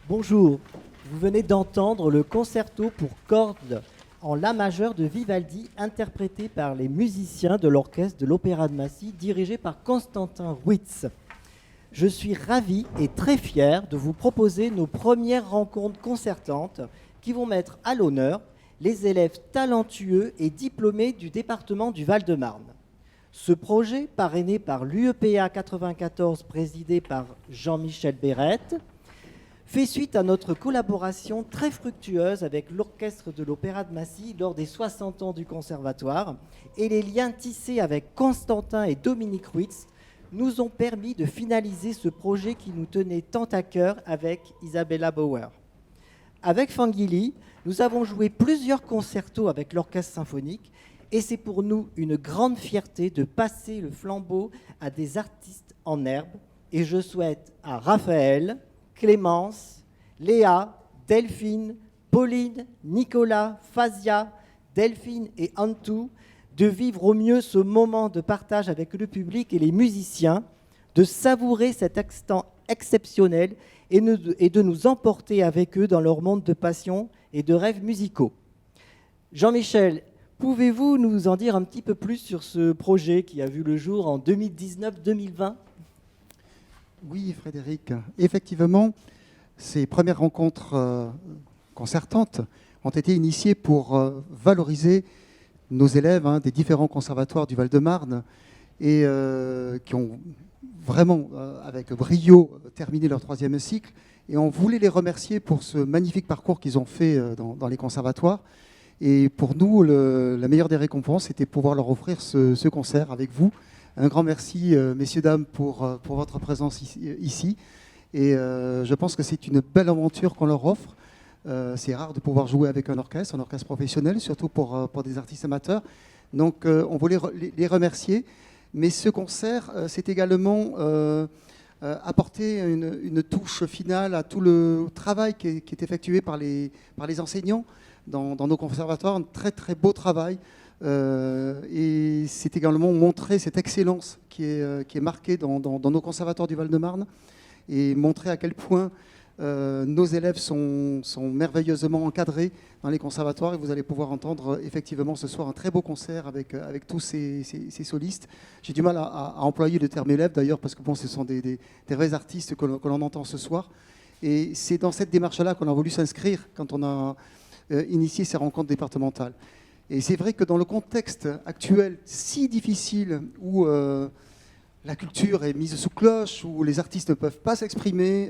Bonjour, vous venez d'entendre le concerto pour cordes en La majeur de Vivaldi, interprété par les musiciens de l'orchestre de l'Opéra de Massy, dirigé par Constantin Ruiz. Je suis ravi et très fier de vous proposer nos premières rencontres concertantes qui vont mettre à l'honneur les élèves talentueux et diplômés du département du Val-de-Marne. Ce projet, parrainé par l'UEPA 94, présidé par Jean-Michel Bérette, fait suite à notre collaboration très fructueuse avec l'orchestre de l'Opéra de Massy lors des 60 ans du conservatoire, et les liens tissés avec Constantin et Dominique Ruiz nous ont permis de finaliser ce projet qui nous tenait tant à cœur avec Isabella Bauer. Avec Fanghili, nous avons joué plusieurs concertos avec l'orchestre symphonique, et c'est pour nous une grande fierté de passer le flambeau à des artistes en herbe, et je souhaite à Raphaël, Clémence, Léa, Delphine, Pauline, Nicolas, Fazia, Delphine et Antou de vivre au mieux ce moment de partage avec le public et les musiciens, de savourer cet instant exceptionnel et de nous emporter avec eux dans leur monde de passion et de rêves musicaux. Jean-Michel, pouvez-vous nous en dire un petit peu plus sur ce projet qui a vu le jour en 2019-2020 ? Oui, Frédéric. Effectivement, ces premières rencontres concertantes ont été initiées pour valoriser nos élèves des différents conservatoires du Val-de-Marne et qui ont vraiment, avec brio, terminé leur 3e cycle. Et on voulait les remercier pour ce magnifique parcours qu'ils ont fait dans les conservatoires. Et pour nous, la meilleure des récompenses, c'était pouvoir leur offrir ce concert avec vous. Un grand merci, messieurs, dames, pour votre présence ici. Et je pense que c'est une belle aventure qu'on leur offre. C'est rare de pouvoir jouer avec un orchestre professionnel, surtout pour des artistes amateurs. Donc on voulait les remercier. Mais ce concert, c'est également apporter une touche finale à tout le travail qui est effectué par les enseignants dans nos conservatoires. Un très très beau travail. Et c'est également montrer cette excellence qui est marquée dans nos conservatoires du Val-de-Marne et montrer à quel point nos élèves sont merveilleusement encadrés dans les conservatoires. Et vous allez pouvoir entendre effectivement ce soir un très beau concert avec tous ces solistes. J'ai du mal à employer le terme élève d'ailleurs parce que bon, ce sont des vrais artistes que l'on entend ce soir. Et c'est dans cette démarche-là qu'on a voulu s'inscrire quand on a initié ces rencontres départementales. Et c'est vrai que dans le contexte actuel si difficile où la culture est mise sous cloche, où les artistes ne peuvent pas s'exprimer,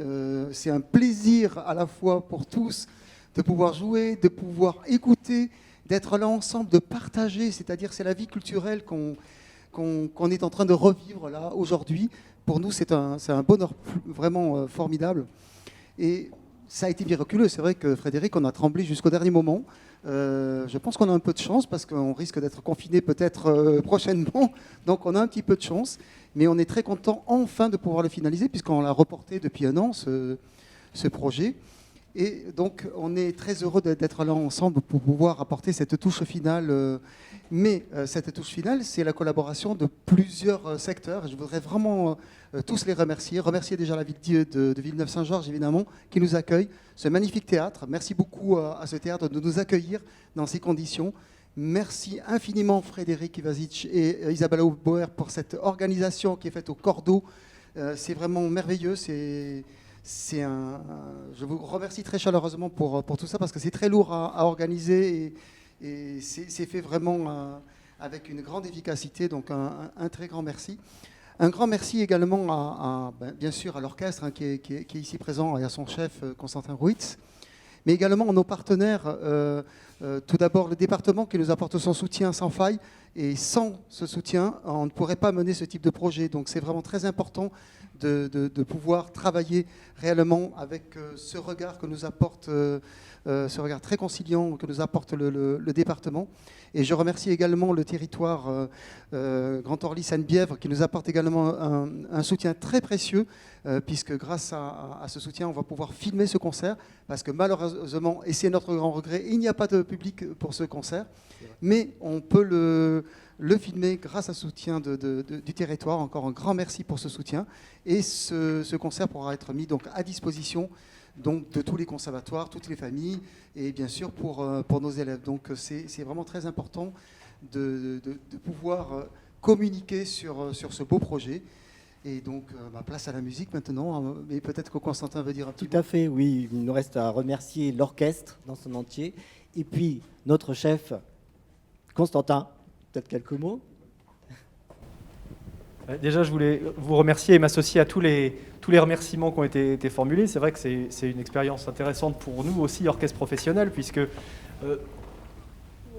c'est un plaisir à la fois pour tous de pouvoir jouer, de pouvoir écouter, d'être là ensemble, de partager, c'est-à-dire c'est la vie culturelle qu'on est en train de revivre là aujourd'hui. Pour nous, c'est un bonheur vraiment formidable. Et ça a été miraculeux. C'est vrai que Frédéric, on a tremblé jusqu'au dernier moment. Je pense qu'on a un peu de chance parce qu'on risque d'être confiné peut-être prochainement. Donc on a un petit peu de chance. Mais on est très content enfin de pouvoir le finaliser puisqu'on l'a reporté depuis un an, ce projet. Et donc on est très heureux d'être là ensemble pour pouvoir apporter cette touche finale. Mais cette touche finale, c'est la collaboration de plusieurs secteurs. Je voudrais vraiment tous les remercier. Remercier déjà la ville de Villeneuve-Saint-Georges, évidemment, qui nous accueille. Ce magnifique théâtre. Merci beaucoup à ce théâtre de nous accueillir dans ces conditions. Merci infiniment Frédéric Ivazic et Isabella Bauer pour cette organisation qui est faite au cordeau. C'est vraiment merveilleux. Je vous remercie très chaleureusement pour tout ça parce que c'est très lourd à organiser et c'est fait vraiment avec une grande efficacité. Donc un très grand merci. Un grand merci également bien sûr à l'orchestre qui est ici présent et à son chef Constantin Ruiz, mais également à nos partenaires. Tout d'abord le département qui nous apporte son soutien sans faille. Et sans ce soutien, on ne pourrait pas mener ce type de projet. Donc c'est vraiment très important de pouvoir travailler réellement avec ce regard que nous apporte, ce regard très conciliant que nous apporte le département. Et je remercie également le territoire Grand Orly-Seine-Bièvre qui nous apporte également un soutien très précieux puisque grâce à ce soutien, on va pouvoir filmer ce concert parce que malheureusement, et c'est notre grand regret, il n'y a pas de public pour ce concert, mais on peut le filmer grâce au soutien du territoire. Encore un grand merci pour ce soutien. Et ce concert pourra être mis donc à disposition donc de tous les conservatoires, toutes les familles, et bien sûr pour nos élèves. Donc c'est vraiment très important de pouvoir communiquer sur ce beau projet. Et donc, place à la musique maintenant, mais peut-être que Constantin veut dire un petit mot. Tout à fait, oui. Il nous reste à remercier l'orchestre dans son entier, et puis notre chef, Constantin, peut-être quelques mots. Déjà, je voulais vous remercier et m'associer à tous les remerciements qui ont été formulés. C'est vrai que c'est une expérience intéressante pour nous aussi, orchestre professionnel, puisque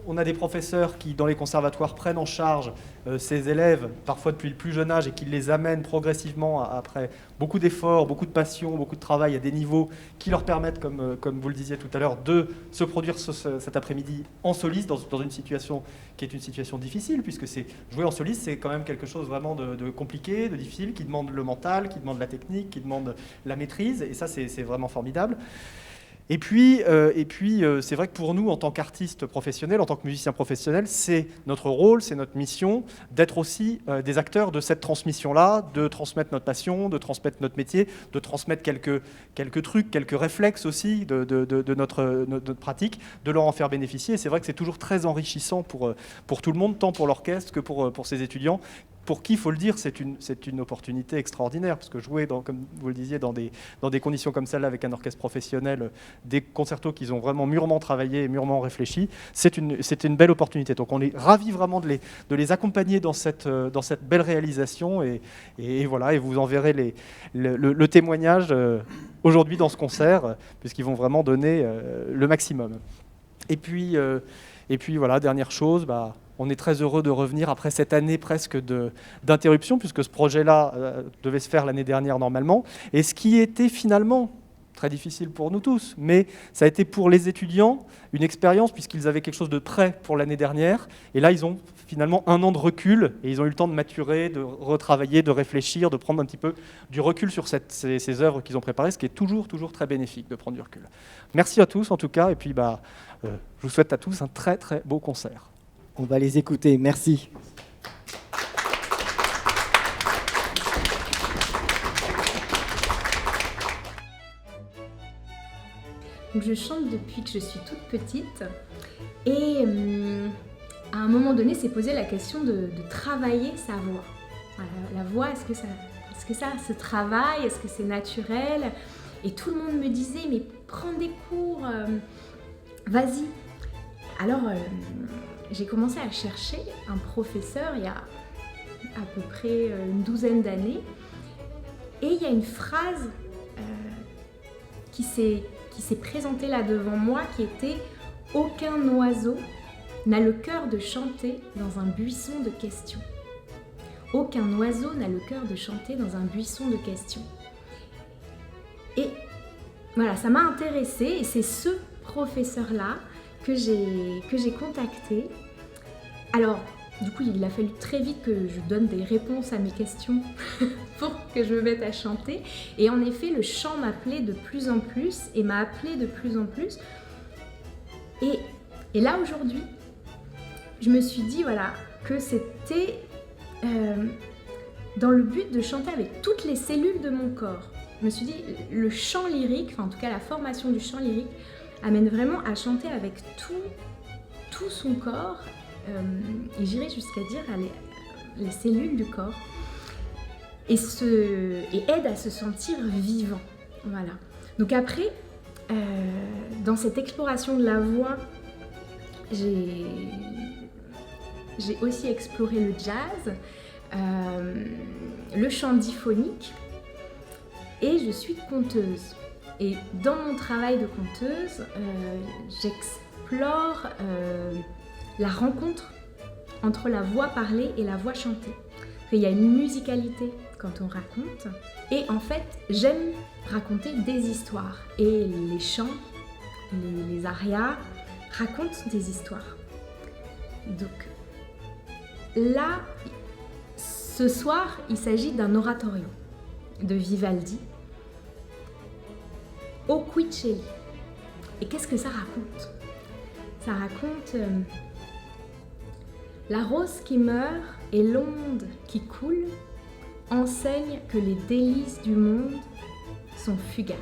on a des professeurs qui, dans les conservatoires, prennent en charge ces élèves, parfois depuis le plus jeune âge, et qui les amènent progressivement, après beaucoup d'efforts, beaucoup de passion, beaucoup de travail, à des niveaux qui leur permettent, comme vous le disiez tout à l'heure, de se produire cet après-midi en soliste, dans une situation qui est une situation difficile, puisque jouer en soliste, c'est quand même quelque chose vraiment de compliqué, de difficile, qui demande le mental, qui demande la technique, qui demande la maîtrise, et ça, c'est vraiment formidable. Et puis, c'est vrai que pour nous, en tant qu'artistes professionnels, en tant que musiciens professionnels, c'est notre rôle, c'est notre mission d'être aussi des acteurs de cette transmission-là, de transmettre notre passion, de transmettre notre métier, de transmettre quelques trucs, quelques réflexes aussi de notre pratique, de leur en faire bénéficier. Et c'est vrai que c'est toujours très enrichissant pour tout le monde, tant pour l'orchestre que pour ses étudiants, pour qui, il faut le dire, c'est une opportunité extraordinaire, parce que jouer, comme vous le disiez, dans des conditions comme celle-là, avec un orchestre professionnel, des concertos qu'ils ont vraiment mûrement travaillé et mûrement réfléchi, c'est une belle opportunité. Donc on est ravis vraiment de les accompagner dans cette belle réalisation, et voilà, et vous en verrez le témoignage aujourd'hui dans ce concert, puisqu'ils vont vraiment donner le maximum. Et puis voilà, dernière chose, on est très heureux de revenir après cette année presque d'interruption, puisque ce projet-là devait se faire l'année dernière normalement. Et ce qui était finalement très difficile pour nous tous, mais ça a été pour les étudiants une expérience, puisqu'ils avaient quelque chose de prêt pour l'année dernière. Et là, ils ont finalement 1 an de recul, et ils ont eu le temps de maturer, de retravailler, de réfléchir, de prendre un petit peu du recul sur ces œuvres qu'ils ont préparées, ce qui est toujours très bénéfique de prendre du recul. Merci à tous en tout cas, et puis je vous souhaite à tous un très très beau concert. On va les écouter, merci. Donc je chante depuis que je suis toute petite, et à un moment donné s'est posé la question de travailler sa voix. Voilà, la voix, est-ce que ça se travaille, est-ce que c'est naturel? Et tout le monde me disait, mais prends des cours, vas-y. Alors j'ai commencé à chercher un professeur il y a à peu près une douzaine d'années, et il y a une phrase qui s'est présentée là devant moi, qui était « Aucun oiseau n'a le cœur de chanter dans un buisson de questions ». Aucun oiseau n'a le cœur de chanter dans un buisson de questions. Et voilà, ça m'a intéressée, et c'est ce professeur-là que j'ai contacté. Alors, du coup, il a fallu très vite que je donne des réponses à mes questions pour que je me mette à chanter. Et en effet, le chant m'appelait de plus en plus et m'a appelé de plus en plus. Et là, aujourd'hui, je me suis dit voilà, que c'était dans le but de chanter avec toutes les cellules de mon corps. Je me suis dit, le chant lyrique, enfin en tout cas la formation du chant lyrique, amène vraiment à chanter avec tout son corps, et j'irais jusqu'à dire les cellules du corps, et aide à se sentir vivant. Voilà. Donc après, dans cette exploration de la voix, j'ai aussi exploré le jazz, le chant diphonique, et je suis conteuse. Et dans mon travail de conteuse, j'explore la rencontre entre la voix parlée et la voix chantée. Il y a une musicalité quand on raconte, et en fait, j'aime raconter des histoires. Et les chants, les arias racontent des histoires. Donc là, ce soir, il s'agit d'un oratorio de Vivaldi, O Qui. Et qu'est-ce que ça raconte? Ça raconte la rose qui meurt et l'onde qui coule enseignent que les délices du monde sont fugaces.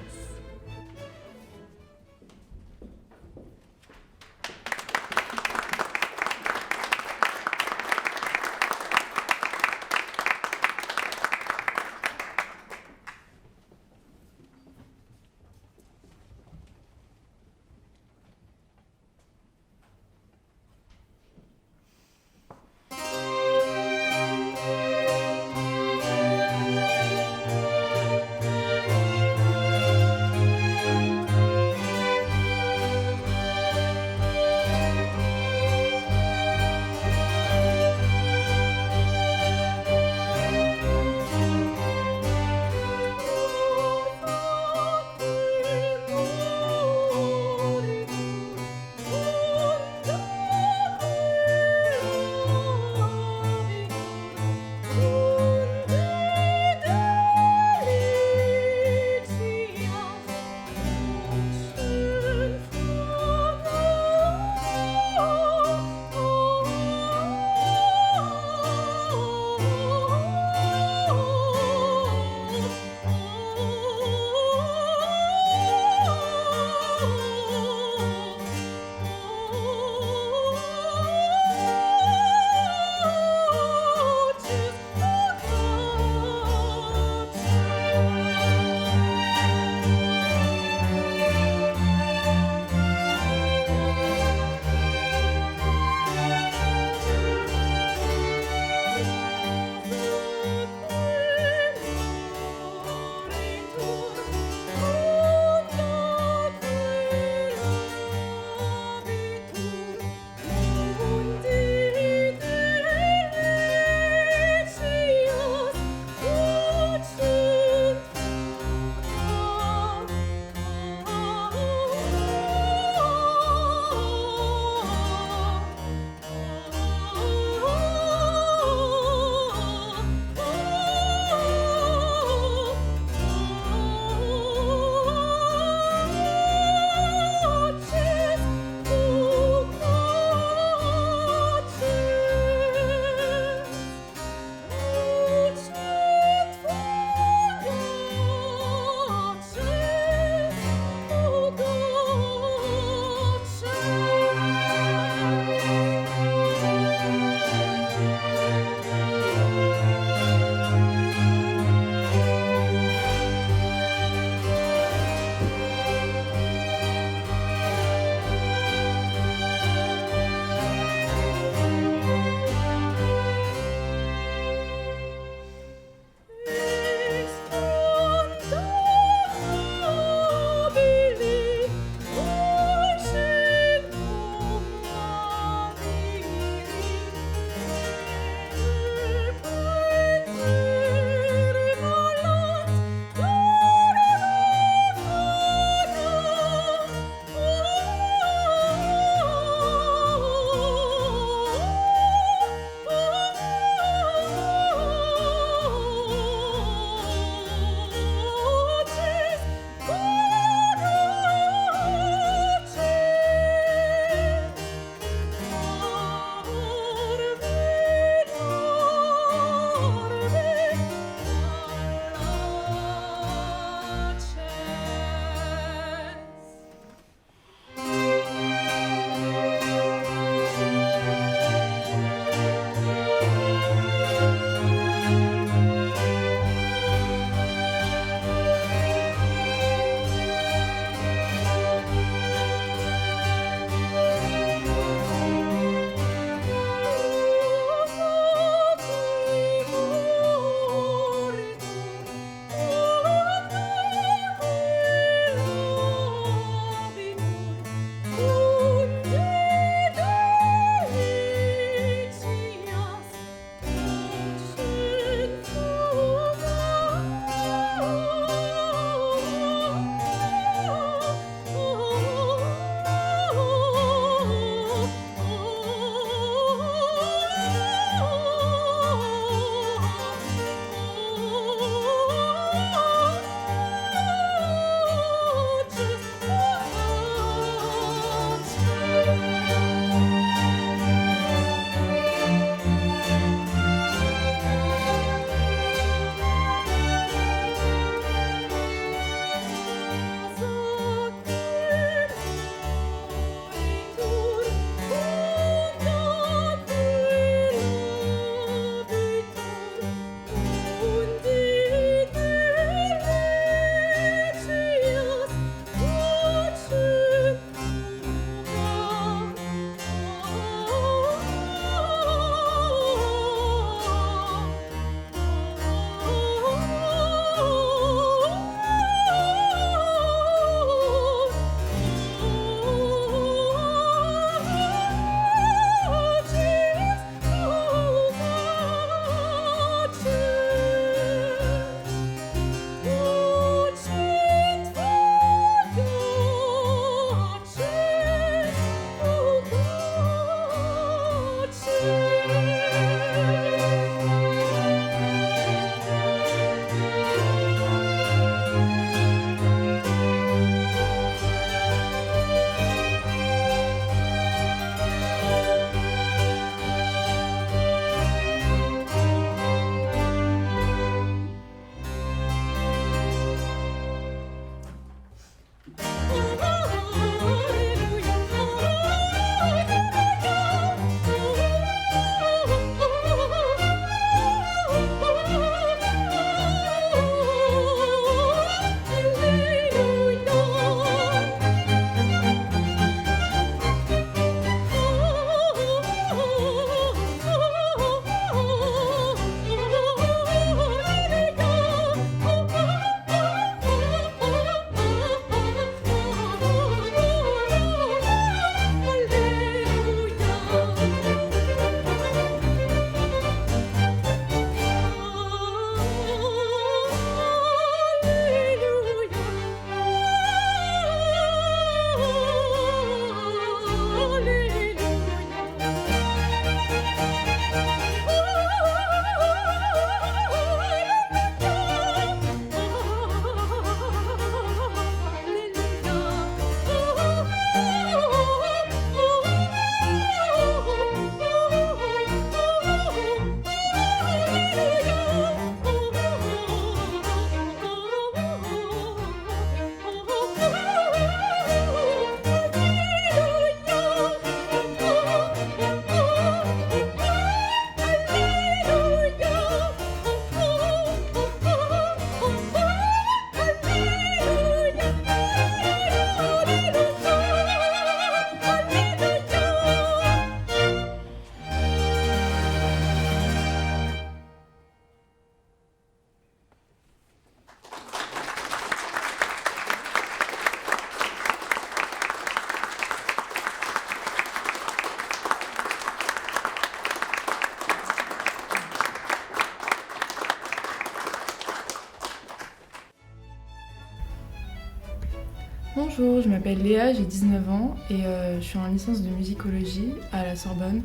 Bonjour, je m'appelle Léa, j'ai 19 ans et je suis en licence de musicologie à la Sorbonne,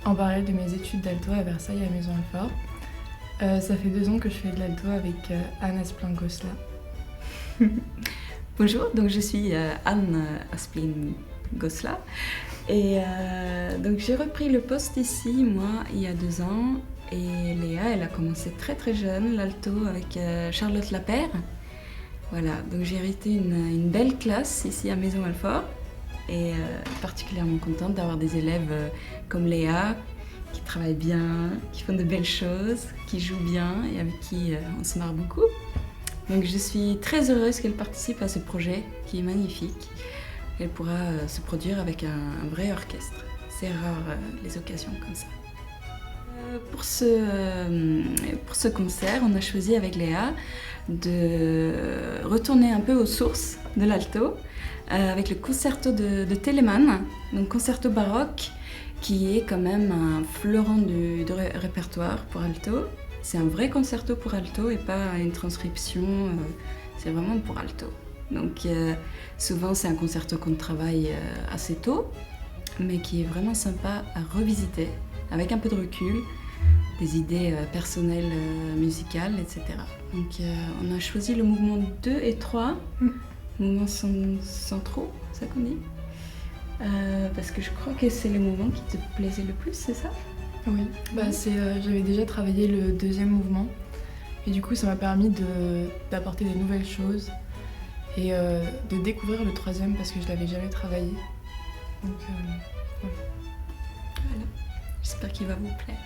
en parallèle de mes études d'alto à Versailles à Maison-Alfort. Ça fait 2 ans que je fais de l'alto avec Anne Asplin-Gosselin. Bonjour, donc je suis Anne Asplin-Gosselin et donc j'ai repris le poste ici, moi, il y a 2 ans. Et Léa, elle a commencé très très jeune, l'alto, avec Charlotte Lapère. Voilà, donc j'ai hérité une belle classe ici à Maison-Alfort et particulièrement contente d'avoir des élèves comme Léa, qui travaillent bien, qui font de belles choses, qui jouent bien et avec qui on se marre beaucoup. Donc je suis très heureuse qu'elle participe à ce projet qui est magnifique. Elle pourra se produire avec un vrai orchestre. C'est rare les occasions comme ça. Pour ce concert, on a choisi avec Léa de retourner un peu aux sources de l'alto avec le concerto de Telemann, donc concerto baroque, qui est quand même un fleuron du répertoire pour alto. C'est un vrai concerto pour alto et pas une transcription, c'est vraiment pour alto. Donc souvent c'est un concerto qu'on travaille assez tôt, mais qui est vraiment sympa à revisiter avec un peu de recul, des idées personnelles, musicales, etc. Donc on a choisi le mouvement 2 et 3, mouvements centraux, ça qu'on dit, parce que je crois que c'est le mouvement qui te plaisait le plus, c'est ça? Oui, j'avais déjà travaillé le 2e mouvement et du coup ça m'a permis d'apporter des nouvelles choses et de découvrir le 3e parce que je l'avais jamais travaillé. Donc voilà. J'espère qu'il va vous plaire.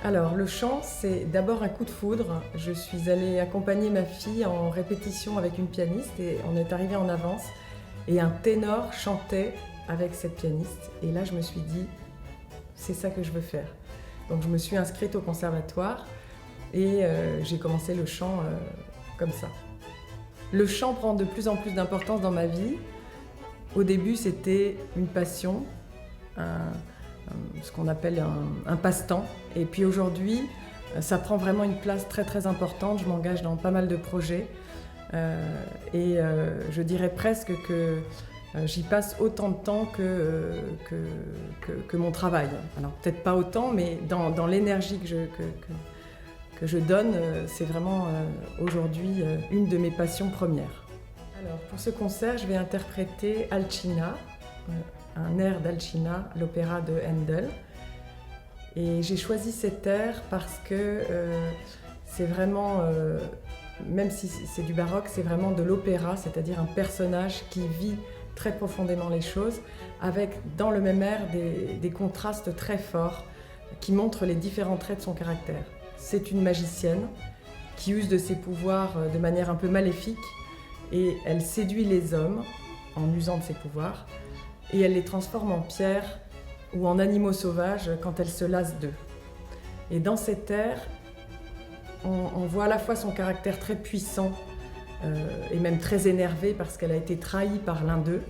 Alors, le chant, c'est d'abord un coup de foudre. Je suis allée accompagner ma fille en répétition avec une pianiste et on est arrivé en avance. Et un ténor chantait avec cette pianiste. Et là, je me suis dit, c'est ça que je veux faire. Donc, je me suis inscrite au conservatoire et j'ai commencé le chant comme ça. Le chant prend de plus en plus d'importance dans ma vie. Au début, c'était une passion, ce qu'on appelle un passe-temps. Et puis aujourd'hui, ça prend vraiment une place très très importante. Je m'engage dans pas mal de projets. Je dirais presque que j'y passe autant de temps que mon travail. Alors peut-être pas autant, mais dans l'énergie que je donne, c'est vraiment aujourd'hui une de mes passions premières. Alors pour ce concert, je vais interpréter Alcina, un air d'Alcina, l'opéra de Handel. Et j'ai choisi cet air parce que c'est vraiment, même si c'est du baroque, c'est vraiment de l'opéra, c'est-à-dire un personnage qui vit très profondément les choses, avec dans le même air des contrastes très forts qui montrent les différents traits de son caractère. C'est une magicienne qui use de ses pouvoirs de manière un peu maléfique et elle séduit les hommes en usant de ses pouvoirs et elle les transforme en pierres ou en animaux sauvages quand elle se lasse d'eux. Et dans cet air, on voit à la fois son caractère très puissant et même très énervé parce qu'elle a été trahie par l'un d'eux,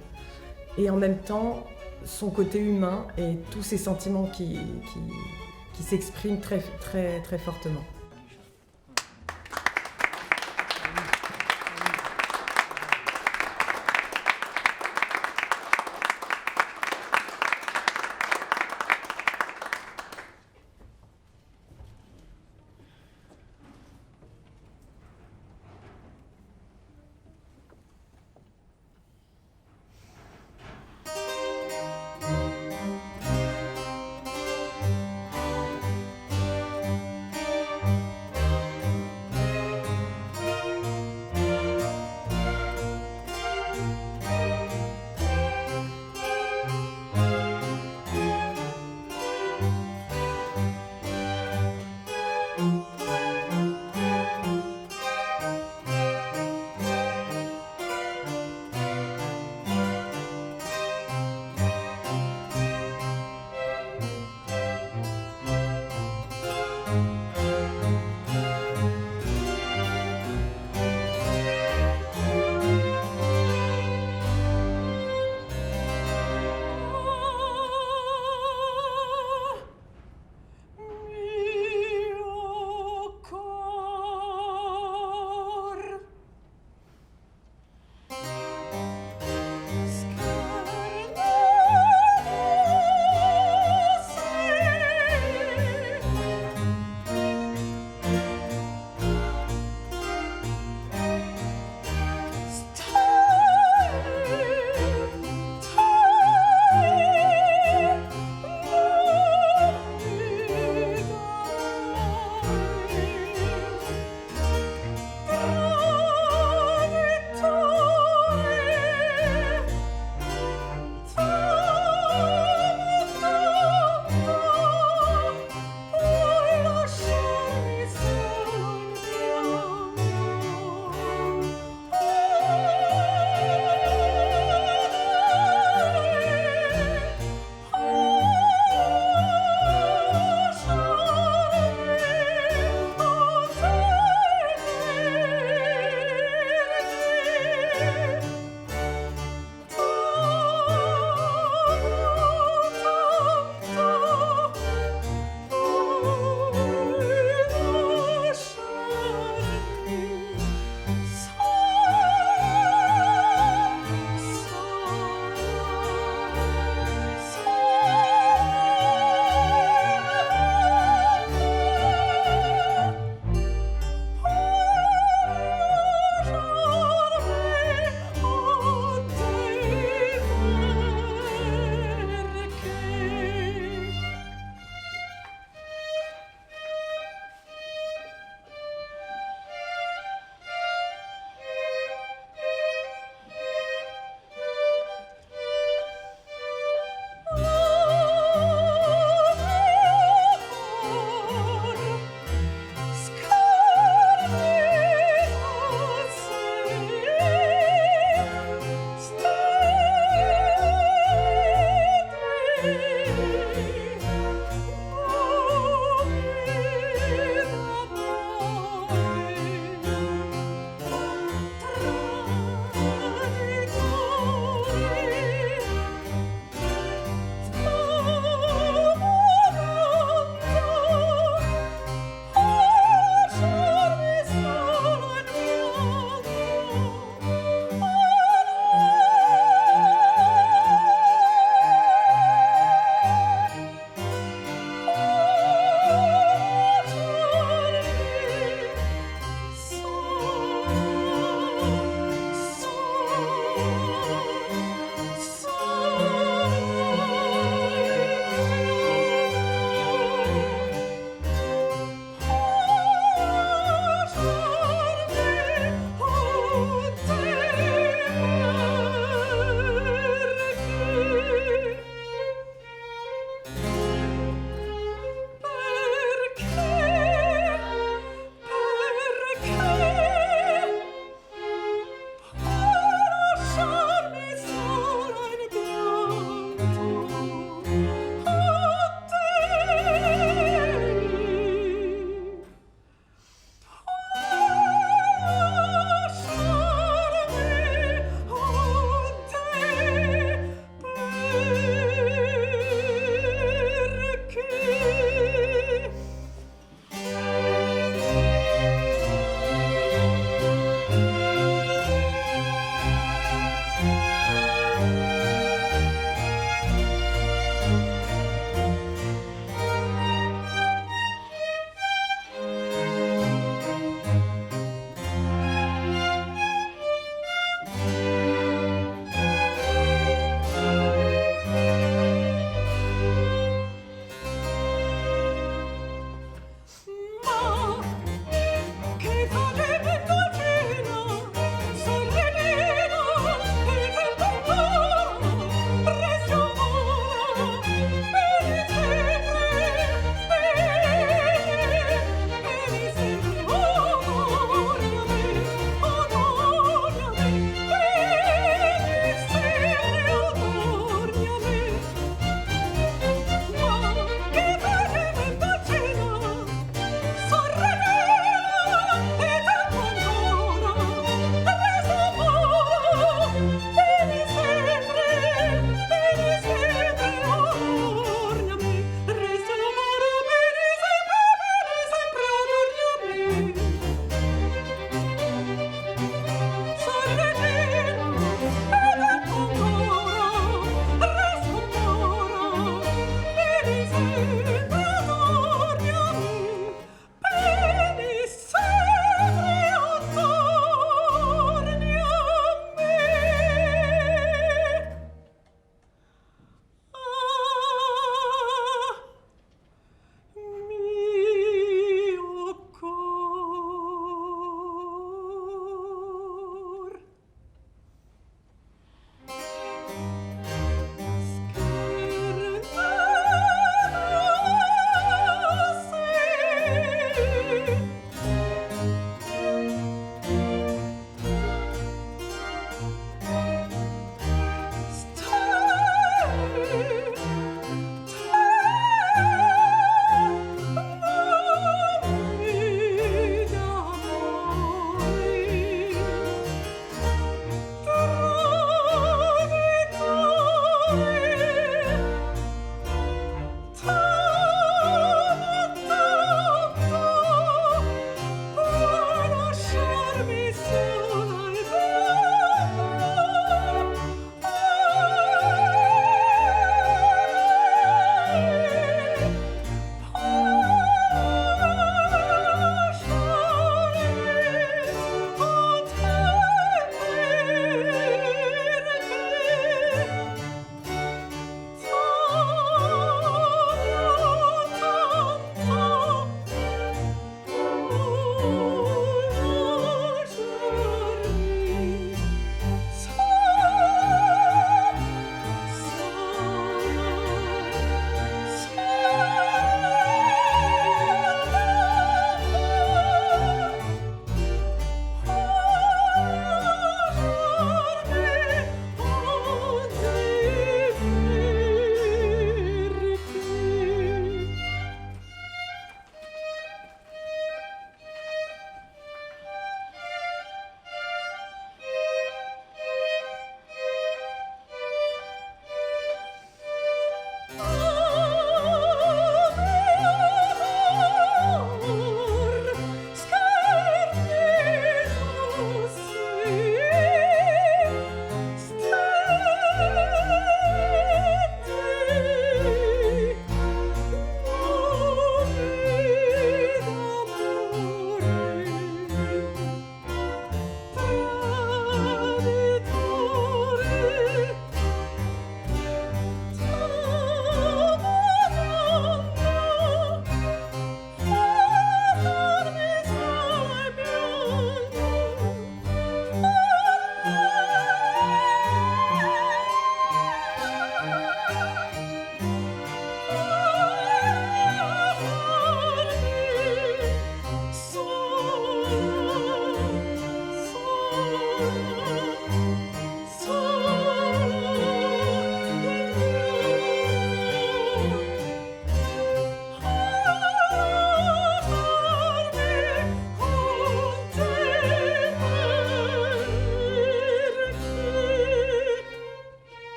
et en même temps son côté humain et tous ces sentiments qui s'expriment très, très, très fortement.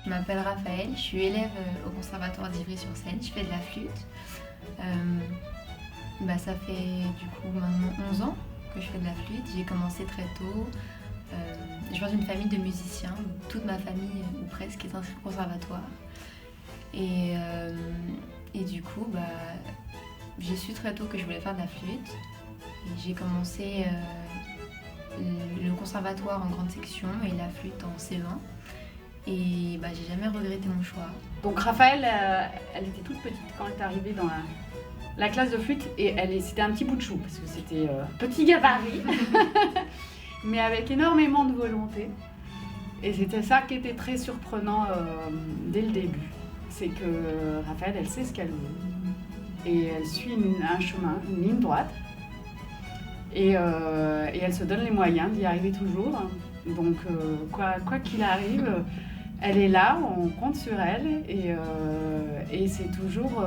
Je m'appelle Raphaël, je suis élève au Conservatoire d'Ivry-sur-Seine, je fais de la flûte. Ça fait du coup maintenant 11 ans que je fais de la flûte. J'ai commencé très tôt. Je viens d'une famille de musiciens, toute ma famille ou presque est inscrite au conservatoire. Et du coup, j'ai su très tôt que je voulais faire de la flûte. Et j'ai commencé le conservatoire en grande section et la flûte en CE1. Et j'ai jamais regretté mon choix. Donc Raphaël, elle était toute petite quand elle est arrivée dans la classe de flûte et c'était un petit bout de chou parce que c'était petit gabarit, mais avec énormément de volonté. Et c'était ça qui était très surprenant dès le début. C'est que Raphaël, elle sait ce qu'elle veut et elle suit un chemin, une ligne droite. Et elle se donne les moyens d'y arriver toujours. Donc quoi qu'il arrive, elle est là, on compte sur elle et c'est toujours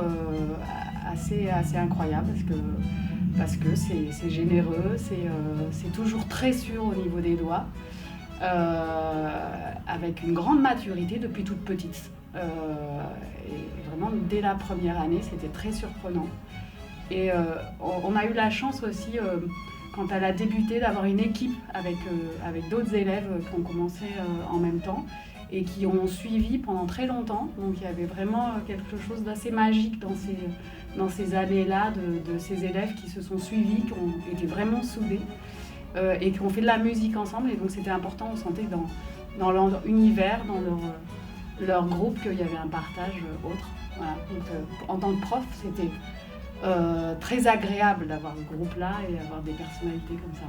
assez incroyable parce que c'est généreux, c'est toujours très sûr au niveau des doigts, avec une grande maturité depuis toute petite. Et vraiment dès la première année, c'était très surprenant. Et on a eu la chance aussi, quand elle a débuté, d'avoir une équipe avec d'autres élèves qui ont commencé en même temps et qui ont suivi pendant très longtemps. Donc il y avait vraiment quelque chose d'assez magique dans ces années-là, de ces élèves qui se sont suivis, qui ont été vraiment soudés et qui ont fait de la musique ensemble. Et donc c'était important, on sentait dans leur univers, dans leur groupe, qu'il y avait un partage autre. Voilà. Donc en tant que prof, c'était très agréable d'avoir ce groupe-là et d'avoir des personnalités comme ça.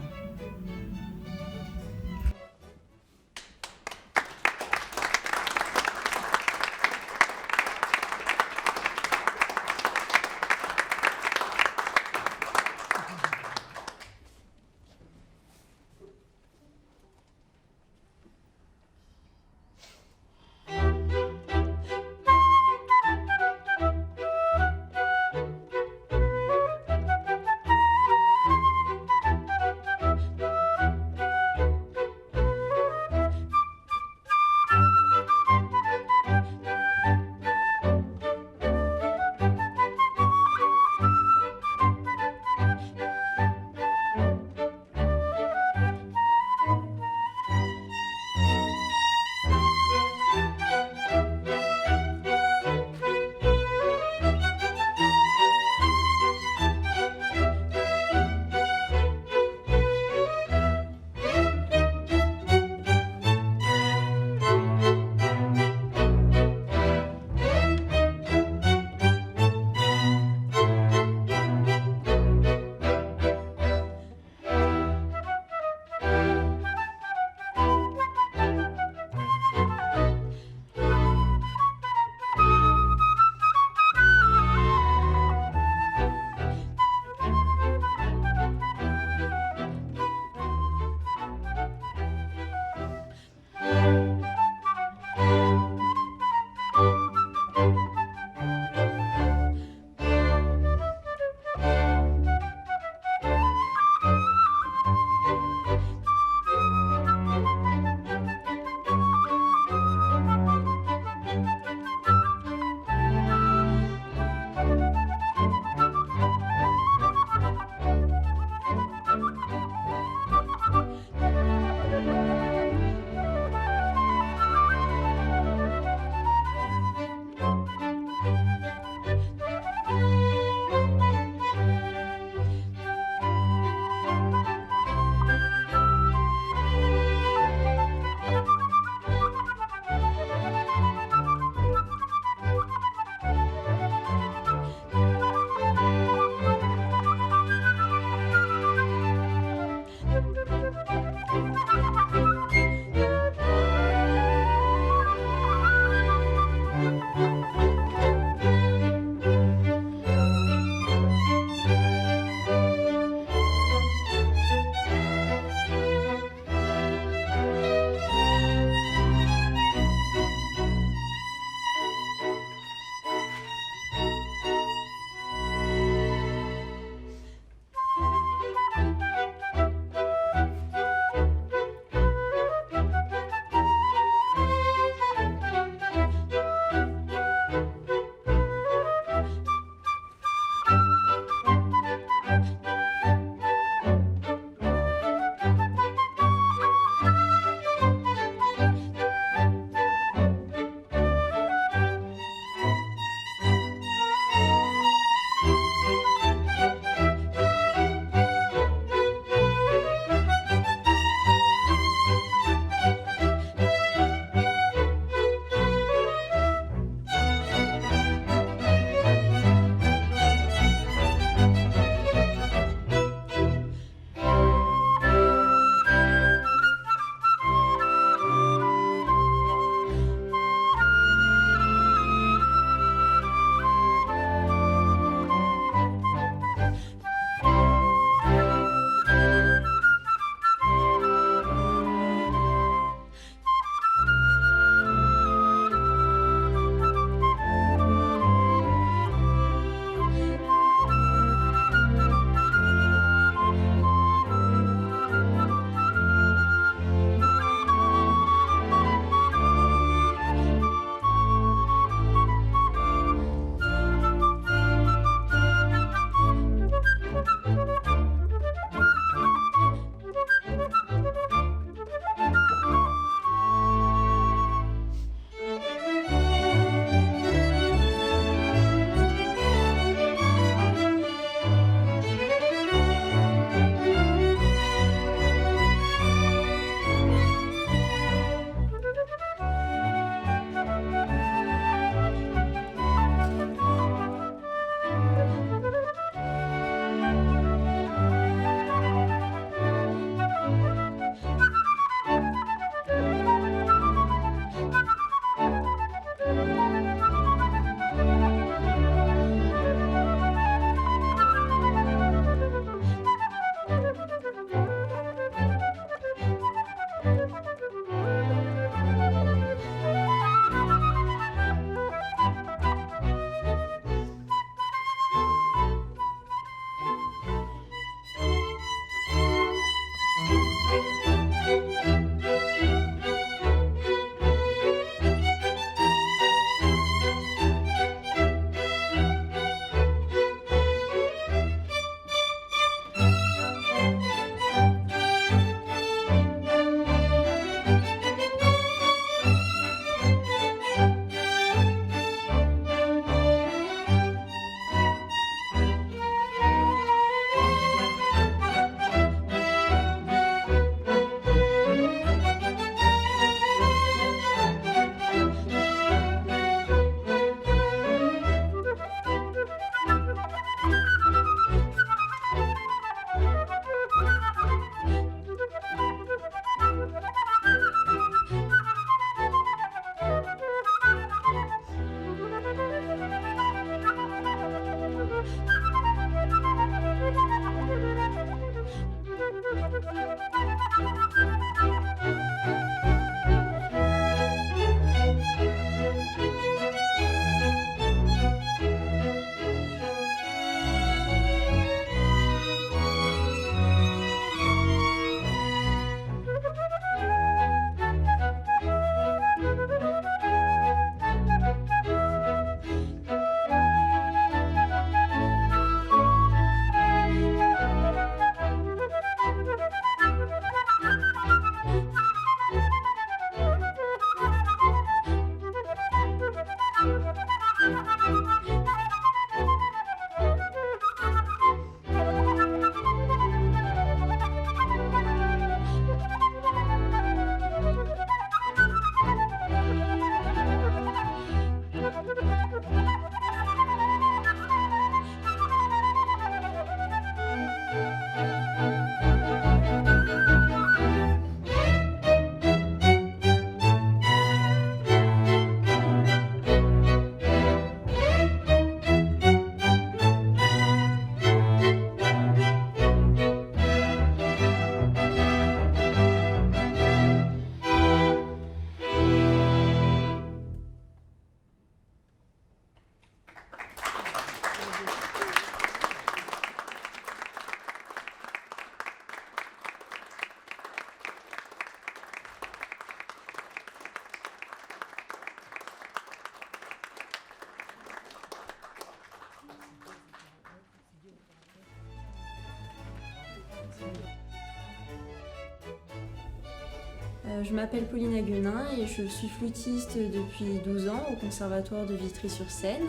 Je m'appelle Pauline Aguenin et je suis flûtiste depuis 12 ans au Conservatoire de Vitry-sur-Seine.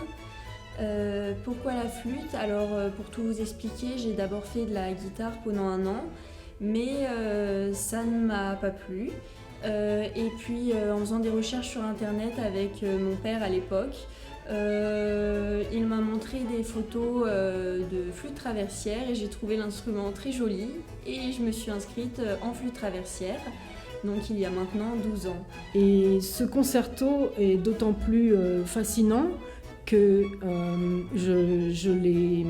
Pourquoi la flûte? Alors, pour tout vous expliquer, j'ai d'abord fait de la guitare pendant 1 an, mais ça ne m'a pas plu. Et puis, en faisant des recherches sur Internet avec mon père à l'époque, il m'a montré des photos de flûte traversière et j'ai trouvé l'instrument très joli et je me suis inscrite en flûte traversière, donc il y a maintenant 12 ans. Et ce concerto est d'autant plus fascinant que je l'ai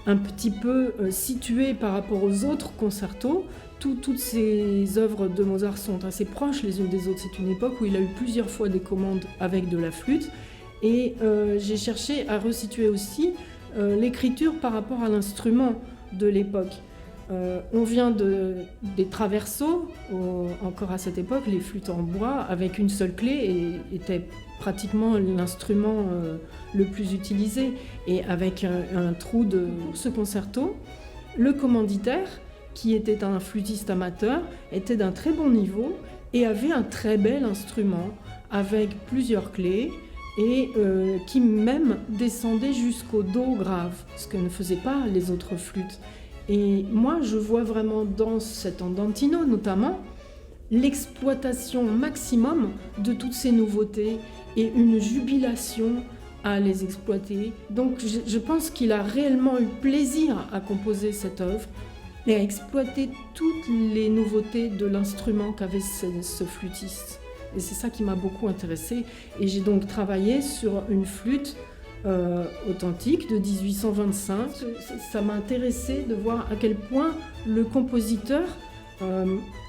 un petit peu situé par rapport aux autres concertos. Toutes ces œuvres de Mozart sont assez proches les unes des autres. C'est une époque où il a eu plusieurs fois des commandes avec de la flûte. Et j'ai cherché à resituer aussi l'écriture par rapport à l'instrument de l'époque. On vient des traversos, encore à cette époque, les flûtes en bois avec une seule clé étaient pratiquement l'instrument le plus utilisé. Et avec un trou de ce concerto, le commanditaire, qui était un flûtiste amateur, était d'un très bon niveau et avait un très bel instrument avec plusieurs clés et qui même descendait jusqu'au do grave, ce que ne faisaient pas les autres flûtes. Et moi, je vois vraiment dans cet andantino notamment l'exploitation maximum de toutes ces nouveautés et une jubilation à les exploiter. Donc je pense qu'il a réellement eu plaisir à composer cette œuvre et à exploiter toutes les nouveautés de l'instrument qu'avait ce flûtiste. Et c'est ça qui m'a beaucoup intéressée. Et j'ai donc travaillé sur une flûte authentique de 1825. Ça m'a intéressé de voir à quel point le compositeur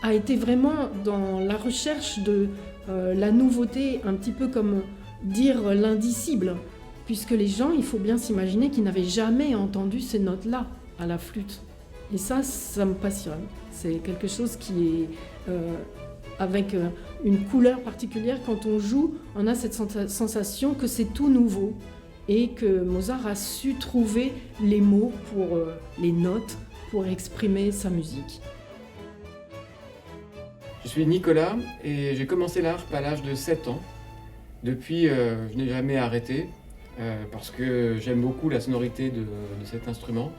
a été vraiment dans la recherche de la nouveauté, un petit peu comme dire l'indicible, puisque les gens, il faut bien s'imaginer qu'ils n'avaient jamais entendu ces notes-là à la flûte. Et ça me passionne. C'est quelque chose qui est avec une couleur particulière. Quand on joue, on a cette sensation que c'est tout nouveau et que Mozart a su trouver les mots pour les notes pour exprimer sa musique. Je suis Nicolas et j'ai commencé l'harpe à l'âge de 7 ans. Depuis, je n'ai jamais arrêté parce que j'aime beaucoup la sonorité de cet instrument.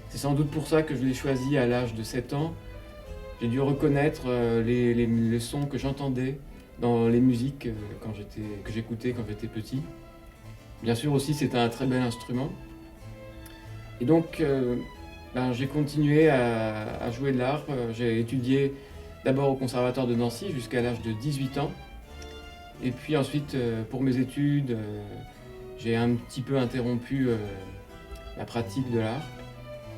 C'est sans doute pour ça que je l'ai choisi à l'âge de 7 ans. J'ai dû reconnaître les sons que j'entendais dans les musiques que j'écoutais quand j'étais petit. Bien sûr aussi, c'est un très bel instrument. Et donc, j'ai continué à jouer de l'harpe. J'ai étudié d'abord au Conservatoire de Nancy jusqu'à l'âge de 18 ans. Et puis ensuite, pour mes études, j'ai un petit peu interrompu la pratique de l'harpe.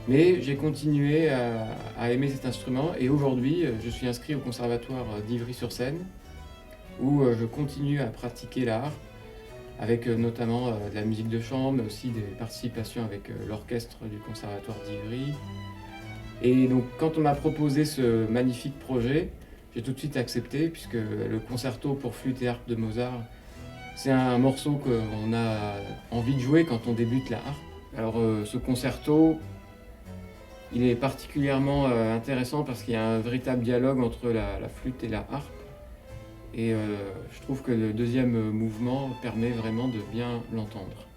Mais j'ai continué à aimer cet instrument et aujourd'hui, je suis inscrit au Conservatoire d'Ivry-sur-Seine où je continue à pratiquer la harpe avec notamment de la musique de chambre, mais aussi des participations avec l'orchestre du Conservatoire d'Ivry. Et donc quand on m'a proposé ce magnifique projet, j'ai tout de suite accepté puisque le concerto pour flûte et harpe de Mozart, c'est un morceau qu'on a envie de jouer quand on débute la harpe. Alors ce concerto, il est particulièrement intéressant parce qu'il y a un véritable dialogue entre la flûte et la harpe. Et je trouve que le deuxième mouvement permet vraiment de bien l'entendre.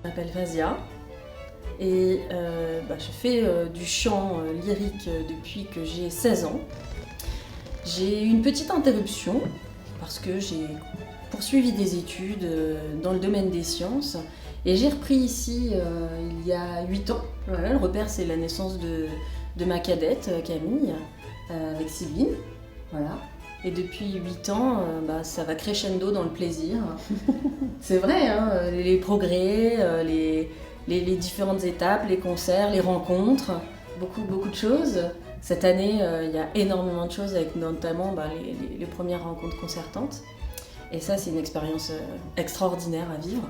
Je m'appelle Fazia et je fais du chant lyrique depuis que j'ai 16 ans. J'ai eu une petite interruption parce que j'ai poursuivi des études dans le domaine des sciences et j'ai repris ici il y a 8 ans. Voilà, le repère, c'est la naissance de ma cadette Camille avec Sylvine. Voilà. Et depuis 8 ans, ça va crescendo dans le plaisir. C'est vrai, hein, les progrès, les différentes étapes, les concerts, les rencontres, beaucoup de choses. Cette année, il y a énormément de choses, avec notamment les premières rencontres concertantes. Et ça, c'est une expérience extraordinaire à vivre.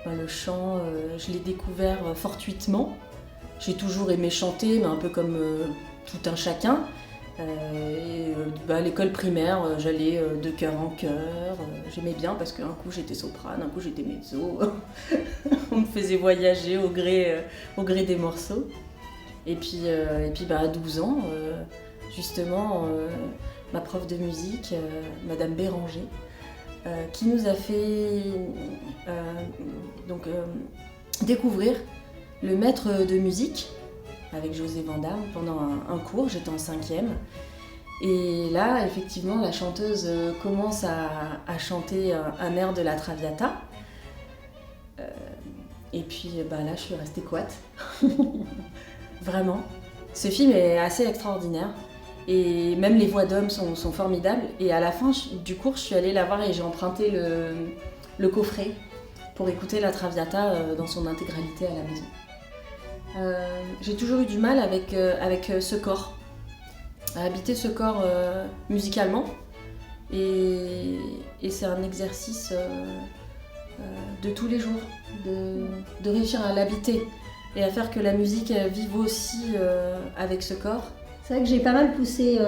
Le chant, je l'ai découvert fortuitement. J'ai toujours aimé chanter, mais un peu comme tout un chacun. À l'école primaire, j'allais de chœur en chœur. J'aimais bien parce qu'un coup j'étais soprane, un coup j'étais mezzo. On me faisait voyager au gré des morceaux. Et puis à 12 ans, justement, ma prof de musique, Madame Béranger, qui nous a fait découvrir le maître de musique avec José Vandamme pendant un cours. J'étais en 5e. Et là, effectivement, la chanteuse commence à chanter un air de la Traviata. Et puis là, je suis restée coite. Vraiment. Ce film est assez extraordinaire. Et même les voix d'hommes sont formidables. Et à la fin du cours, je suis allée la voir et j'ai emprunté le coffret pour écouter la Traviata dans son intégralité à la maison. J'ai toujours eu du mal avec ce corps, à habiter ce corps musicalement. Et c'est un exercice de tous les jours, de réussir à l'habiter et à faire que la musique vive aussi avec ce corps. C'est vrai que j'ai pas mal poussé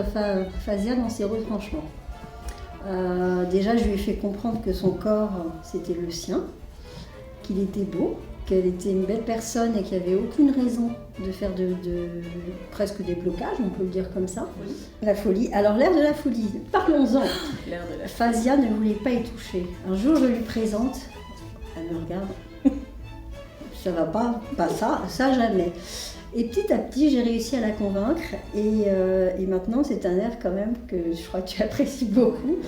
Fazia dans ses retranchements. Déjà, je lui ai fait comprendre que son corps, c'était le sien, qu'il était beau, qu'elle était une belle personne et qu'il n'y avait aucune raison de faire presque des blocages, on peut le dire comme ça. Oui. La folie. Alors l'air de la folie, parlons-en. L'air de la folie. Fazia ne voulait pas y toucher. Un jour, je lui présente, elle me regarde, ça va pas ça jamais. Et petit à petit, j'ai réussi à la convaincre et maintenant, c'est un air quand même que je crois que tu apprécies beaucoup.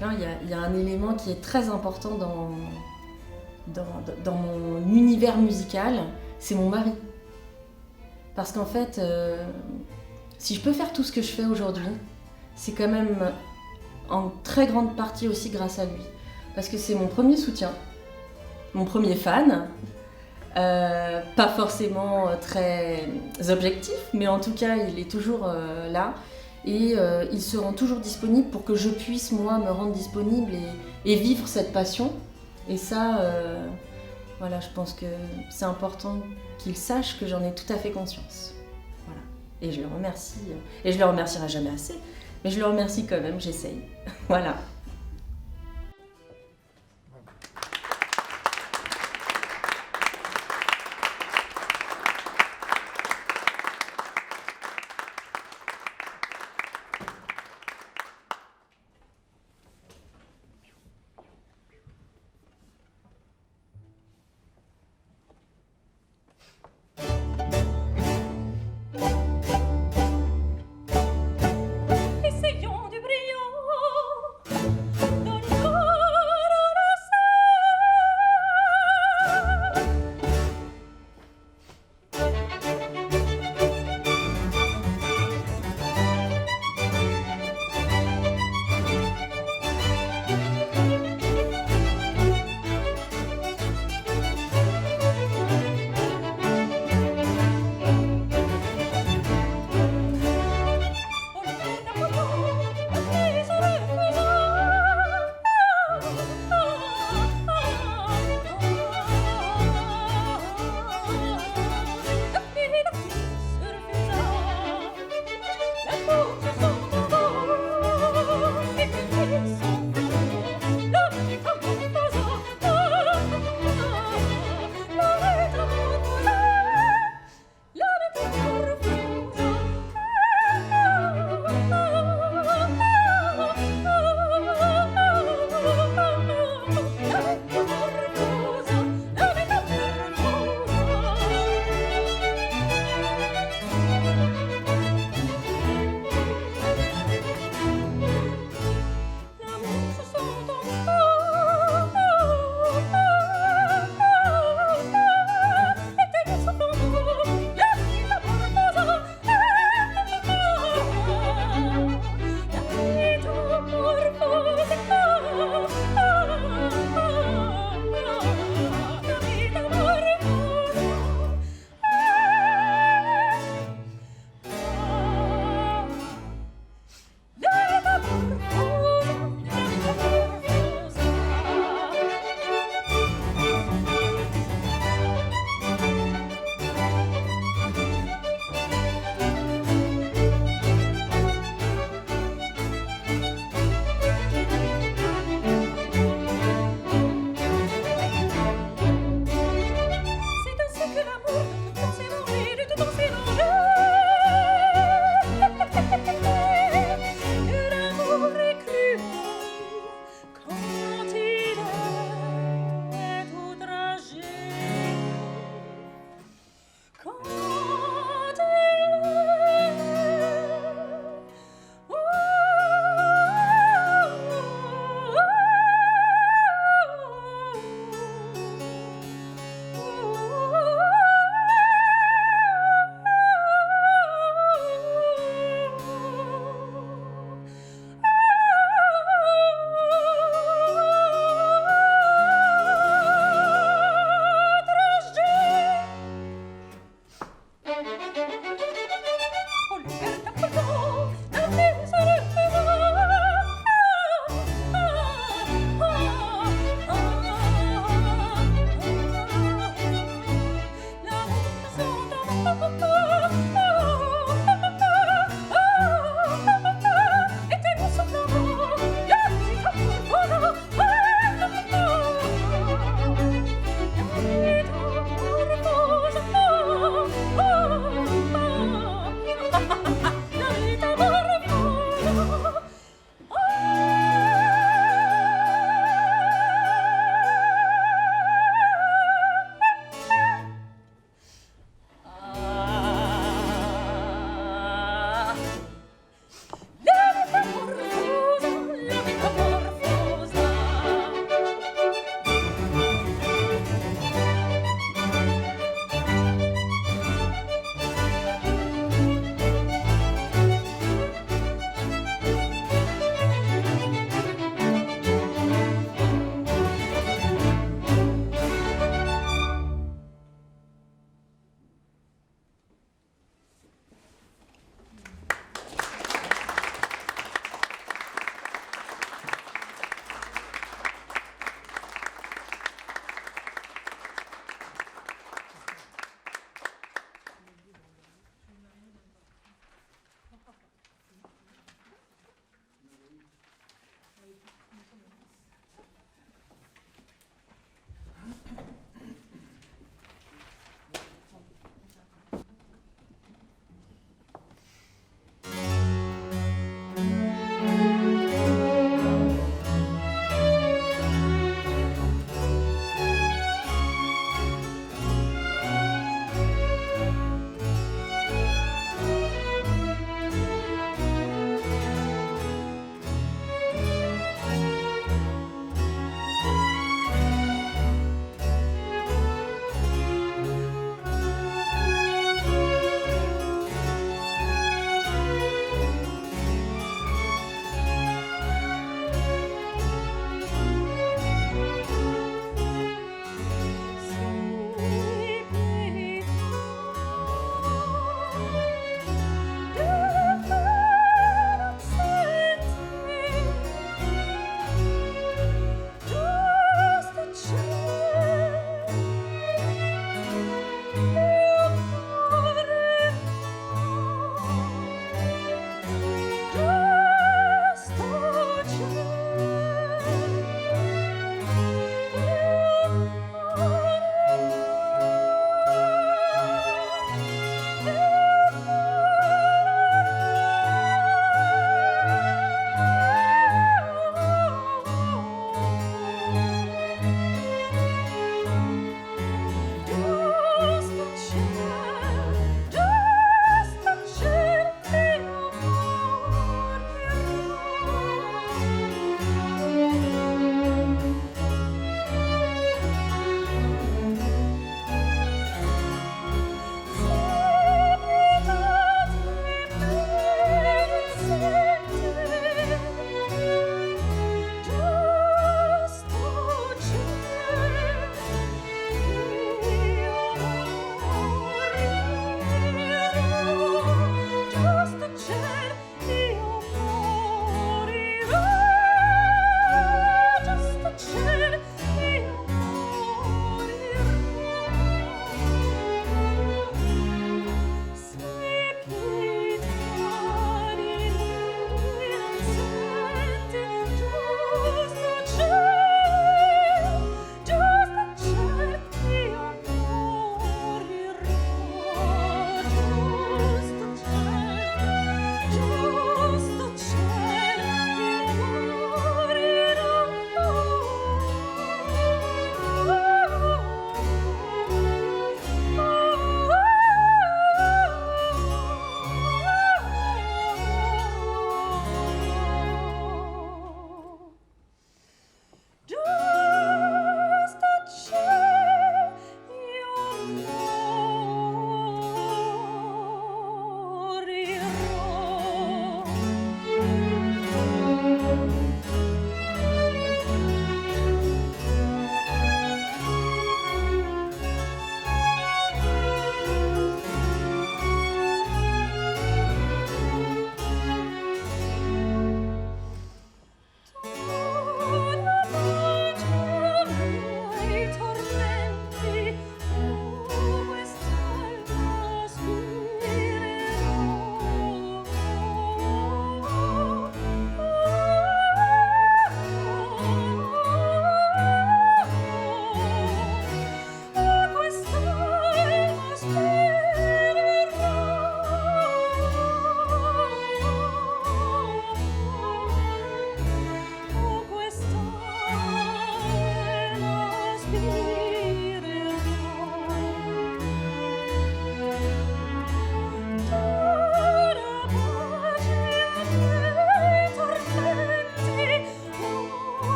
Ouais. Il y a un élément qui est très important dans mon univers musical, c'est mon mari. Parce qu'en fait, si je peux faire tout ce que je fais aujourd'hui, c'est quand même en très grande partie aussi grâce à lui. Parce que c'est mon premier soutien, mon premier fan, pas forcément très objectif, mais en tout cas, il est toujours là. Et il se rend toujours disponible pour que je puisse, moi, me rendre disponible et vivre cette passion. Et ça, voilà, je pense que c'est important qu'il sache que j'en ai tout à fait conscience. Voilà. Et je le remercie. Et je le remercierai jamais assez. Mais je le remercie quand même, j'essaye. Voilà. Essayons du brio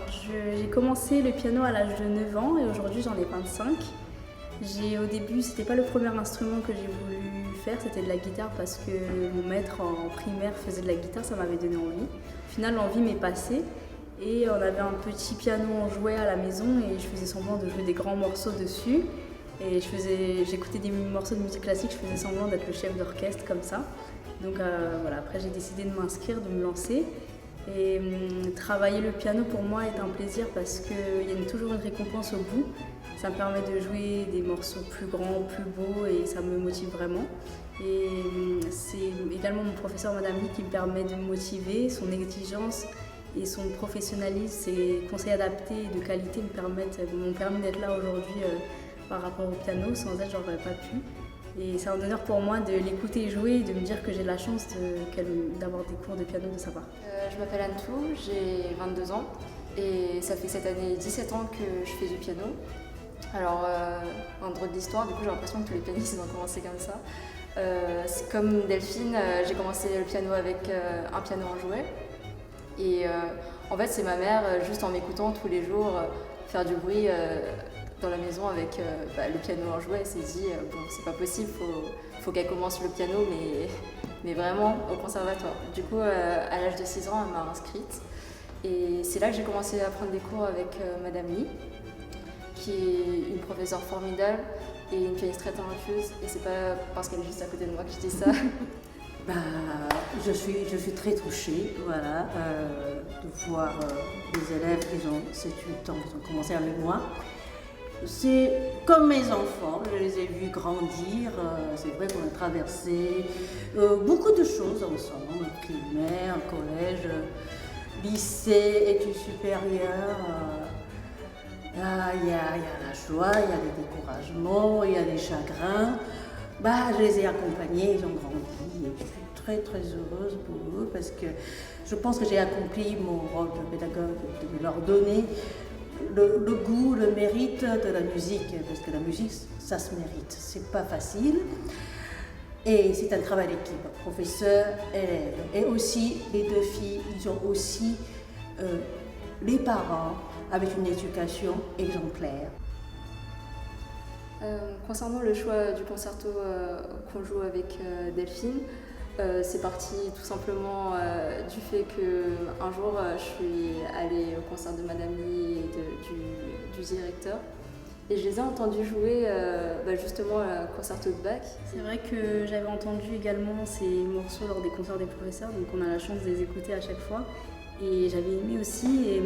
j'ai commencé le piano à l'âge de 9 ans et aujourd'hui j'en ai 25. Au début, c'était pas le premier instrument que j'ai voulu faire, c'était de la guitare parce que mon maître en primaire faisait de la guitare, ça m'avait donné envie. Au final, l'envie m'est passée et on avait un petit piano en jouet à la maison et je faisais semblant de jouer des grands morceaux dessus. Et j'écoutais des morceaux de musique classique, je faisais semblant d'être le chef d'orchestre comme ça. Donc voilà, après j'ai décidé de m'inscrire, de me lancer. Et travailler le piano pour moi est un plaisir parce qu'il y a toujours une récompense au bout. Ça me permet de jouer des morceaux plus grands, plus beaux et ça me motive vraiment. Et c'est également mon professeur Madame Lee qui me permet de me motiver, son exigence et son professionnalisme, ses conseils adaptés et de qualité m'ont permis d'être là aujourd'hui par rapport au piano. Sans elle, j'aurais pas pu. Et c'est un honneur pour moi de l'écouter jouer et de me dire que j'ai la chance d'avoir des cours de piano de sa part. Je m'appelle Anne-Tou, j'ai 22 ans et ça fait cette année 17 ans que je fais du piano. Alors, un drôle d'histoire, du coup j'ai l'impression que tous les pianistes ont commencé comme ça. C'est comme Delphine, j'ai commencé le piano avec un piano en jouet. Et en fait c'est ma mère, juste en m'écoutant tous les jours faire du bruit dans la maison avec le piano en jouet, elle s'est dit bon c'est pas possible, faut qu'elle commence le piano mais vraiment au conservatoire. Du coup à l'âge de 6 ans elle m'a inscrite et c'est là que j'ai commencé à prendre des cours avec Madame Lee, qui est une professeure formidable et une pianiste très talentueuse et c'est pas parce qu'elle est juste à côté de moi que je dis ça. Je suis très touchée voilà, de voir des élèves qui ont 7-8 ans, qui ont commencé avec moi. C'est comme mes enfants, je les ai vus grandir, c'est vrai qu'on a traversé beaucoup de choses ensemble, primaire, collège, lycée, études supérieures. Il y a la joie, il y a des découragements, il y a des chagrins. Je les ai accompagnés, ils ont grandi et je suis très très heureuse pour eux parce que je pense que j'ai accompli mon rôle de pédagogue, de leur donner le goût, le mérite de la musique, parce que la musique, ça se mérite, c'est pas facile. Et c'est un travail d'équipe, professeur, élève. Et aussi, les deux filles, ils ont aussi les parents avec une éducation exemplaire. Concernant le choix du concerto qu'on joue avec Delphine, c'est parti tout simplement du fait qu'un jour je suis allée au concert de Madame Lee et du directeur et je les ai entendus jouer justement le concerto de Bach. C'est vrai que j'avais entendu également ces morceaux lors des concerts des professeurs, donc on a la chance de les écouter à chaque fois et j'avais aimé aussi. Et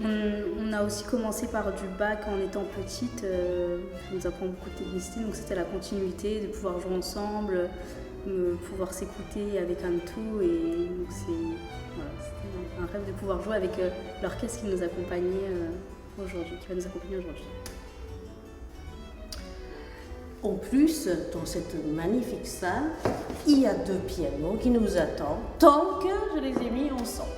on a aussi commencé par du Bach en étant petite, ça nous apprend beaucoup de technicité, donc c'était la continuité de pouvoir jouer ensemble, pouvoir s'écouter avec un tout et donc c'était un rêve de pouvoir jouer avec l'orchestre qui nous accompagnait aujourd'hui, qui va nous accompagner aujourd'hui. En plus, dans cette magnifique salle, il y a 2 pianos qui nous attendent tant que je les ai mis ensemble.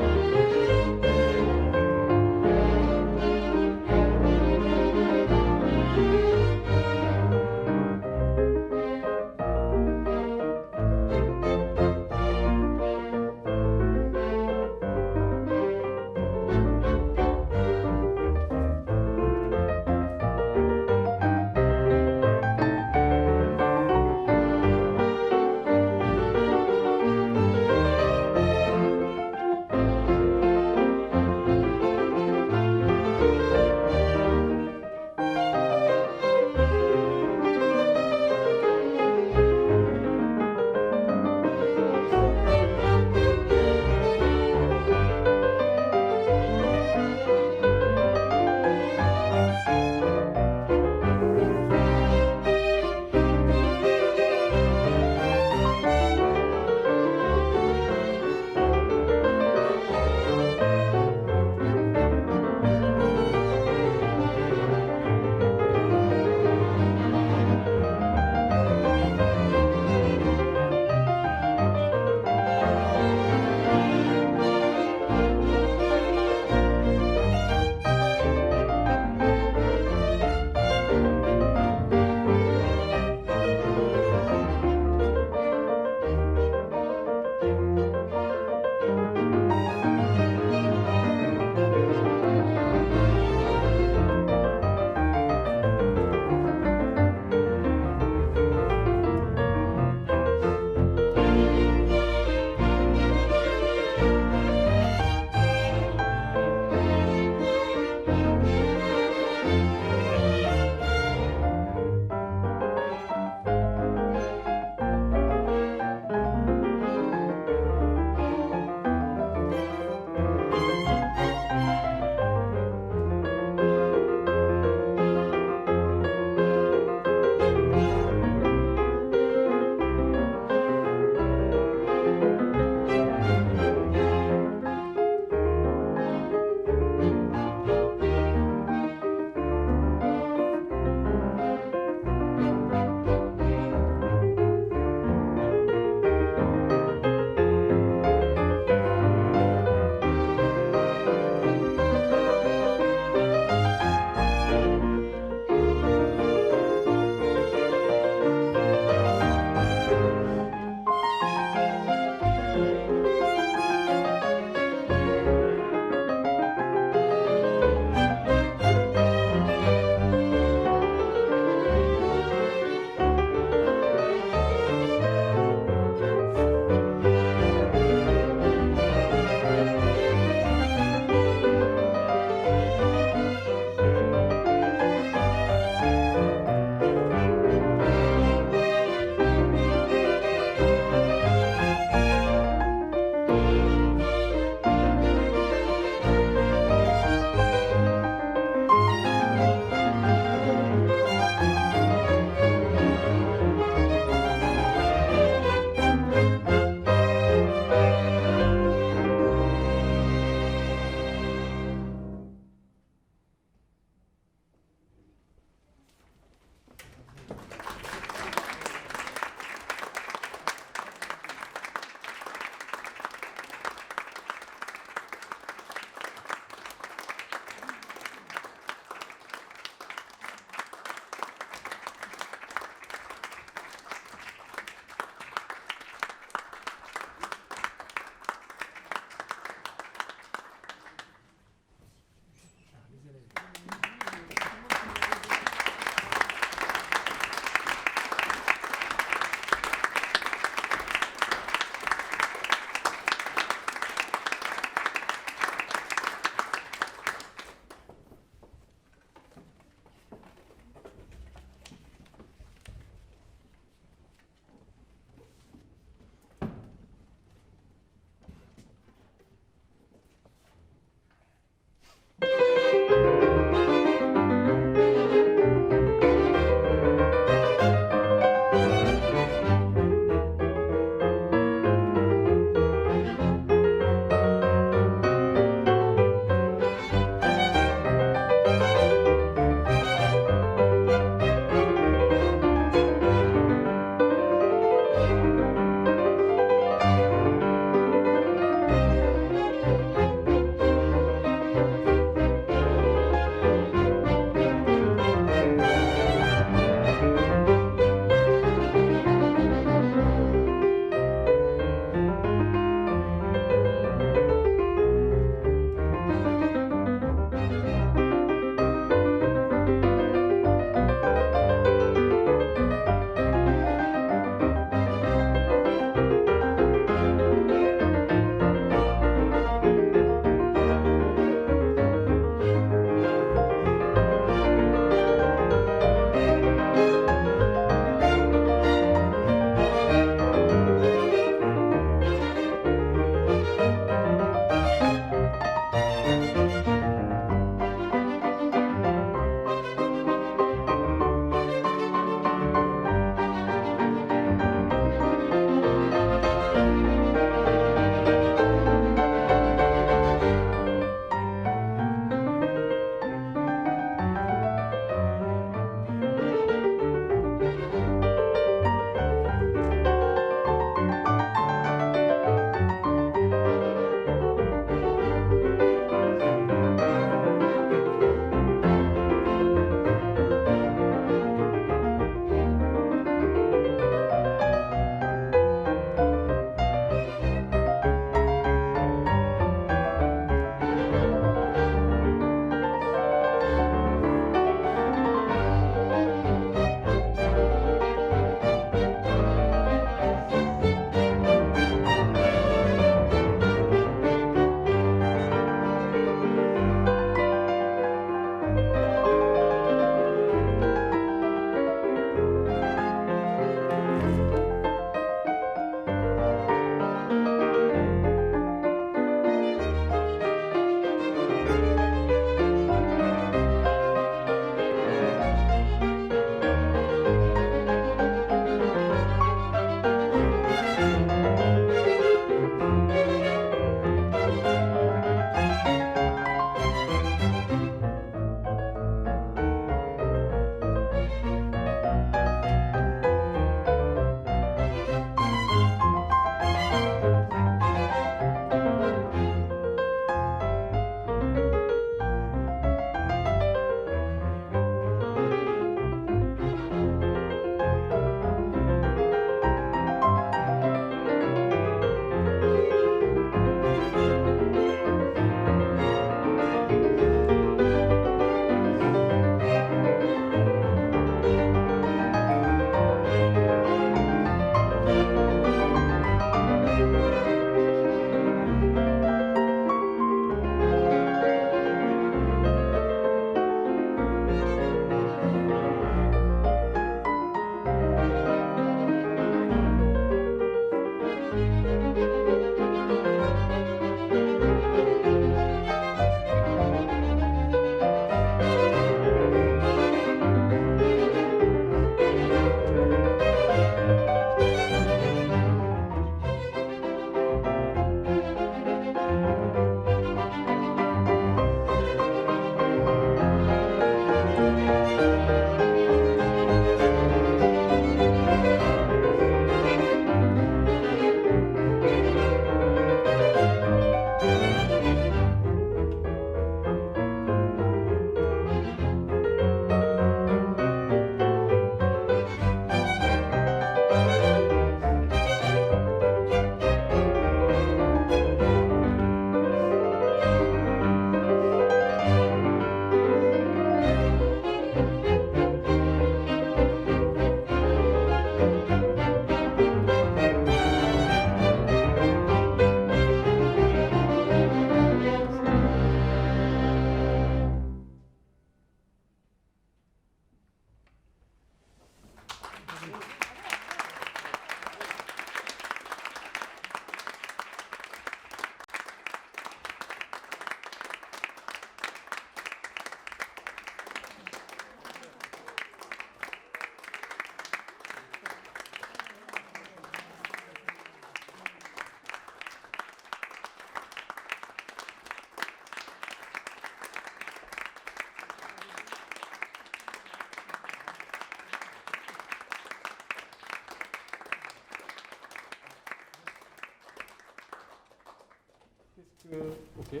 Ok.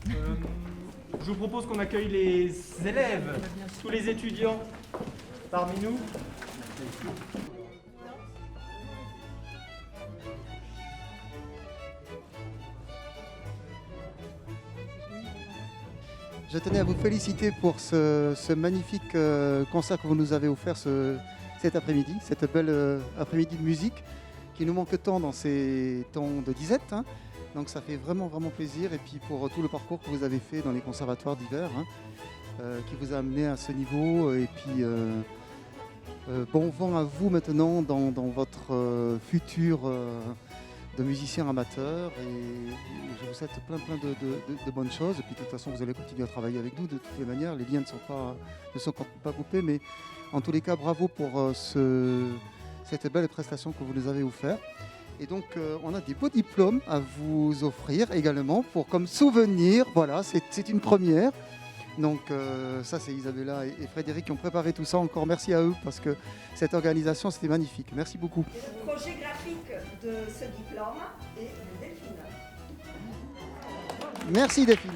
Je vous propose qu'on accueille les élèves, tous les étudiants parmi nous. Je tenais à vous féliciter pour ce magnifique concert que vous nous avez offert cet après-midi, cette belle après-midi de musique qui nous manque tant dans ces temps de disette. Hein. Donc ça fait vraiment plaisir. Et puis pour tout le parcours que vous avez fait dans les conservatoires d'hiver, qui vous a amené à ce niveau. Et puis bon vent à vous maintenant dans votre futur de musiciens amateurs et je vous souhaite plein de bonnes choses et puis de toute façon vous allez continuer à travailler avec nous de toutes les manières, les liens ne sont pas coupés mais en tous les cas bravo pour cette belle prestation que vous nous avez offert et donc on a des beaux diplômes à vous offrir également pour comme souvenir, voilà c'est une première. Donc ça c'est Isabella et Frédéric qui ont préparé tout ça. Encore merci à eux parce que cette organisation c'était magnifique. Merci beaucoup. Le projet graphique de ce diplôme est de Delphine. Merci Delphine.